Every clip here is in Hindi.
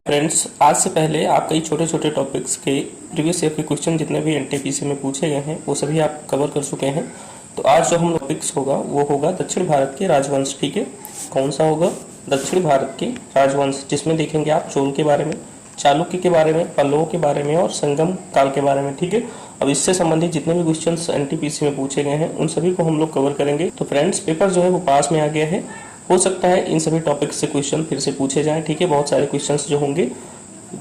फ्रेंड्स, आज से पहले आप कई छोटे छोटे टॉपिक्स के प्रीवियस ईयर के क्वेश्चन जितने भी एनटीपीसी में पूछे गए हैं वो सभी आप कवर कर चुके हैं। तो आज जो हम टॉपिक्स होगा वो होगा दक्षिण भारत के राजवंश। ठीक है, कौन सा होगा? दक्षिण भारत के राजवंश, जिसमें देखेंगे आप चोल के बारे में, चालुक्य के बारे में, पल्लवों के बारे में और संगम काल के बारे में। ठीक है, अब इससे संबंधित जितने भी क्वेश्चंस एनटीपीसी में पूछे गए हैं उन सभी को हम लोग कवर करेंगे। तो फ्रेंड्स, पेपर जो है वो पास में आ गया है। हो सकता है इन सभी टॉपिक्स से क्वेश्चन फिर से पूछे जाएं। ठीक है, बहुत सारे क्वेश्चंस जो होंगे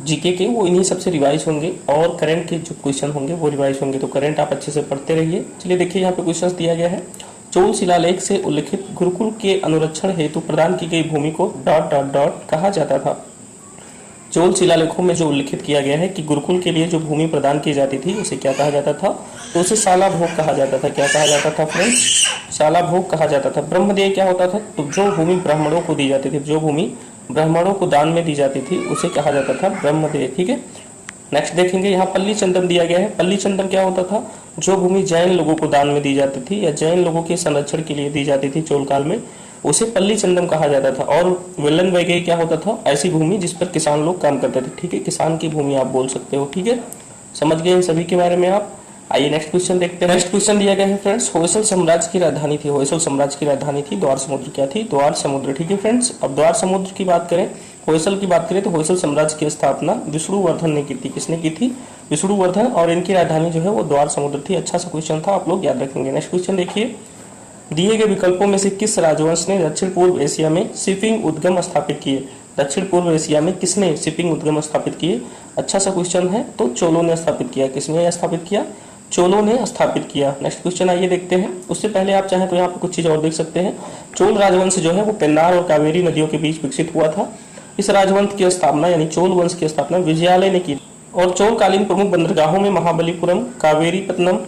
जीके के वो इन्हीं सबसे रिवाइज होंगे और करंट के जो क्वेश्चन होंगे वो रिवाइज होंगे। तो करंट आप अच्छे से पढ़ते रहिए। चलिए देखिए, यहाँ पे क्वेश्चन दिया गया है। चोल शिलालेख से उल्लिखित गुरुकुल के अनुरक्षण हेतु प्रदान की गई भूमि को डॉट डॉट डॉट कहा जाता था। चोल शिलालेखों में जो उल्लिखित किया गया है कि गुरुकुल के लिए जो भूमि प्रदान की जाती थी उसे क्या कहा जाता था? तो उसे शाला भोग कहा जाता था। क्या कहा जाता था फ्रेंड्स? शाला भोग कहा जाता था। ब्रह्मदेय क्या होता था? तो जो भूमि ब्राह्मणों को दी जाती थी, जो भूमि ब्राह्मणों को दान में दी जाती थी उसे कहा जाता था ब्रह्मदेय। ठीक है, नेक्स्ट देखेंगे, यहाँ पल्ली चंदन दिया गया है। पल्ली चंदन क्या होता था? जो भूमि जैन लोगों को दान में दी जाती थी या जैन लोगों के संरक्षण के लिए दी जाती थी चोल काल में, उसे पल्ली चंदन कहा जाता था। और वेलन वैगई क्या होता था? ऐसी भूमि जिस पर किसान लोग काम करते थे। ठीक है, किसान की भूमि आप बोल सकते हो। ठीक है, समझ गए इन सभी के बारे में आप? आइए नेक्स्ट क्वेश्चन देखते हैं। नेक्स्ट क्वेश्चन दिया गया है फ्रेंड्स, होयसल साम्राज्य की राजधानी थी। होयसल साम्राज्य की राजधानी थी द्वार समुद्र। क्या थी? द्वार समुद्र। ठीक है फ्रेंड्स, अब द्वार समुद्र की बात करें, होयसल की बात करें तो होयसल साम्राज्य की स्थापना विष्णुवर्धन ने की थी। किसने की थी? विष्णुवर्धन। और इनकी राजधानी जो है वो द्वार समुद्र थी। अच्छा सा क्वेश्चन था, आप लोग याद रखेंगे। नेक्स्ट क्वेश्चन देखिए, दिए गए विकल्पों में से किस राजवंश ने दक्षिण पूर्व एशिया में शिपिंग उद्गम स्थापित किए? दक्षिण पूर्व एशिया में किसने शिपिंग उद्गम स्थापित किए? अच्छा सा क्वेश्चन है। तो चोलों ने स्थापित किया। किसने स्थापित किया? चोलों ने स्थापित किया। नेक्स्ट क्वेश्चन आइए देखते हैं। उससे पहले आप चाहें तो यहाँ पे कुछ चीज और देख सकते हैं। चोल राजवंश जो है वो पेन्नार और कावेरी नदियों के बीच विकसित हुआ था। इस राजवंश की स्थापना यानी चोल वंश की स्थापना विजयालय ने की और चोल कालीन प्रमुख बंदरगाहों में महाबलीपुरम, कावेरीपत्तनम,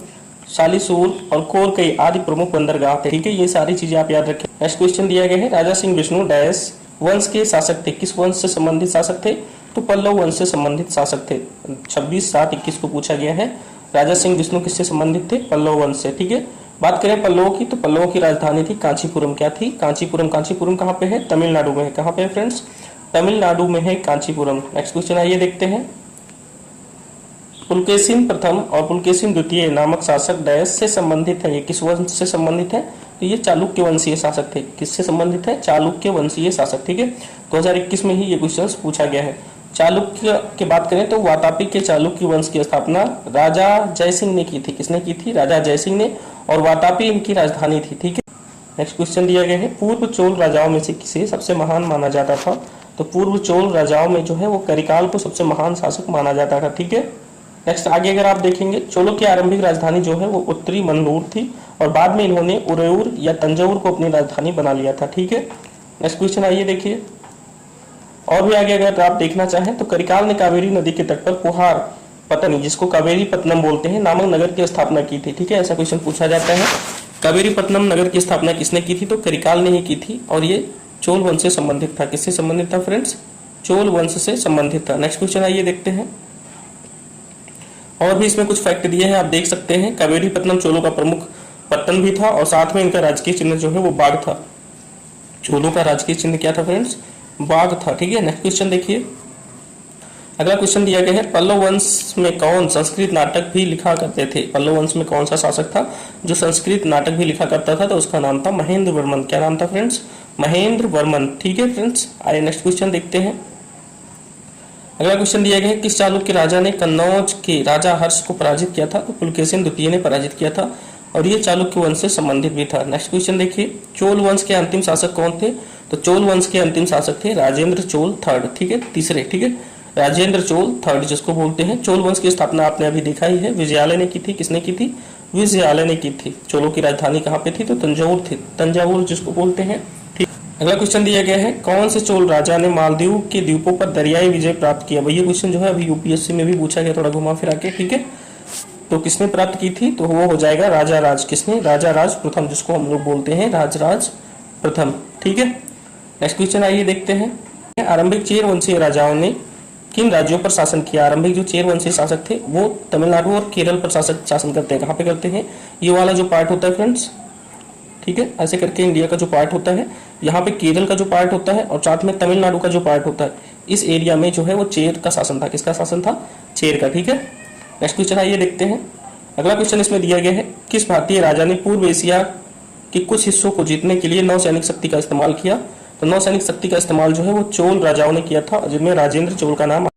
सालिसूर और कोरकई आदि प्रमुख बंदरगाह थे। ठीक है, ये सारी चीजें आप याद रखें। नेक्स्ट क्वेश्चन दिया गया है, राजा सिंह विष्णु डैश वंश के शासक थे। किस वंश से संबंधित शासक थे? तो पल्लव वंश से संबंधित शासक थे। 26/7/21 को पूछा गया है। राजा सिंह विष्णु किससे संबंधित थे? पल्लव वंश से। ठीक है, बात करें पल्लवों की तो पल्लवों की राजधानी थी कांचीपुरम। क्या थी? कांचीपुरम। कांचीपुरम कहाँ पे है? तमिलनाडु में है। कहाँ पे है फ्रेंड्स? तमिलनाडु में है कांचीपुरम। नेक्स्ट क्वेश्चन आइए देखते हैं, पुलकेशिन प्रथम और पुलकेशिन द्वितीय नामक शासक डैश से संबंधित है। ये किस वंश से संबंधित है? तो ये चालुक्य वंशीय शासक थे। किससे संबंधित है? चालुक्य वंशीय शासक। ठीक है, 2021 में ही ये क्वेश्चन पूछा गया है। चालुक्य की बात करें तो वातापी के चालुक्य वंश की स्थापना राजा जयसिंह ने की थी। किसने की थी? राजा जयसिंह ने। और वातापी इनकी राजधानी थी। ठीक है, नेक्स्ट क्वेश्चन दिया गया है, पूर्व चोल राजाओं में से किसे सबसे महान माना जाता था? तो पूर्व चोल राजाओं में जो है वो करिकाल को सबसे महान शासक माना जाता था। ठीक है, नेक्स्ट आगे अगर आप देखेंगे, चोलों की आरंभिक राजधानी जो है वो उत्तरी मन्नूर थी और बाद में इन्होंने उरेयूर या तंजौर को अपनी राजधानी बना लिया था। ठीक है, नेक्स्ट क्वेश्चन आइए देखिए, और भी आगे अगर आप देखना चाहें तो करिकाल ने कावेरी नदी के तट पर पुहार पत्तनी, जिसको कावेरी पत्तनम बोलते हैं, नामक नगर की स्थापना की थी। ठीक है, ऐसा क्वेश्चन पूछा जाता है। कावेरी पत्तनम नगर की स्थापना किसने की थी? तो करिकाल ने ही की थी और ये चोल वंश से संबंधित था। किससे संबंधित था फ्रेंड्स? चोल वंश से संबंधित था। नेक्स्ट क्वेश्चन आइए देखते हैं, और भी इसमें कुछ फैक्ट दिए हैं, आप देख सकते हैं। कावेरी पत्तनम चोलों का प्रमुख पत्तन भी था और साथ में इनका राजकीय चिन्ह जो है वो बाघ था। चोलों का राजकीय चिन्ह क्या था फ्रेंड्स? बाघ था। ठीक है, नेक्स्ट क्वेश्चन देखिए, अगला क्वेश्चन दिया गया है, पल्लव वंश में कौन संस्कृत नाटक भी लिखा करते थे? पल्लव वंश में कौन सा शासक था जो संस्कृत नाटक भी लिखा करता था? तो उसका नाम था महेंद्र वर्मन। क्या नाम था फ्रेंड्स? महेंद्र वर्मन। ठीक है फ्रेंड्स, आइए नेक्स्ट क्वेश्चन देखते हैं। अगला क्वेश्चन दिया गया है, किस चालुक्य राजा ने कन्नौज के राजा हर्ष को पराजित किया था? तो पुलकेशिन द्वितीय ने पराजित किया था और ये चालुक्य वंश से संबंधित भी था। नेक्स्ट क्वेश्चन देखिए, चोल वंश के अंतिम शासक कौन थे? तो चोल वंश के अंतिम शासक थे राजेंद्र चोल थर्ड। ठीक है, तीसरे। ठीक है, राजेंद्र चोल थर्ड जिसको बोलते हैं। चोल वंश की स्थापना आपने अभी देखा ही है, विजयालय ने की थी। किसने की थी? विजयालय ने की थी। चोलों की राजधानी कहाँ पे थी? तो तंजौर थी, तंजावुर जिसको बोलते हैं। ठीक, अगला क्वेश्चन दिया गया है, कौन से चोल राजा ने मालदीव के द्वीपों पर दरियाई विजय प्राप्त किया? ये क्वेश्चन जो है अभी यूपीएससी में भी पूछा गया, थोड़ा घुमा फिरा के। ठीक है, तो किसने प्राप्त की थी? तो वो हो जाएगा राजा राज। किसने? राजा राज प्रथम, जिसको हम लोग बोलते हैं राजराज प्रथम। ठीक है, नेक्स्ट क्वेश्चन आइए देखते हैं, आरंभिक चेर वंशीय राजाओं ने किन राज्यों पर शासन किया? आरंभिक जो चेर वंशीय शासक थे वो तमिलनाडु और केरल पर शासन करते हैं। कहाँ पे करते हैं? ये वाला जो पार्ट होता है फ्रेंड्स, ठीक है, ऐसे करके इंडिया का जो पार्ट होता है, यहाँ पे केरल का जो पार्ट होता है और साथ में तमिलनाडु का जो पार्ट होता है, इस एरिया में जो है वो चेर का शासन था। किसका शासन था? चेर का। ठीक है, नेक्स्ट क्वेश्चन आइए देखते हैं। अगला क्वेश्चन इसमें दिया गया है, किस भारतीय राजा ने पूर्व एशिया के कुछ हिस्सों को जीतने के लिए नौसैनिक शक्ति का इस्तेमाल किया? तो नौसैनिक शक्ति का इस्तेमाल जो है वो चोल राजाओं ने किया था, जिनमें राजेंद्र चोल का नाम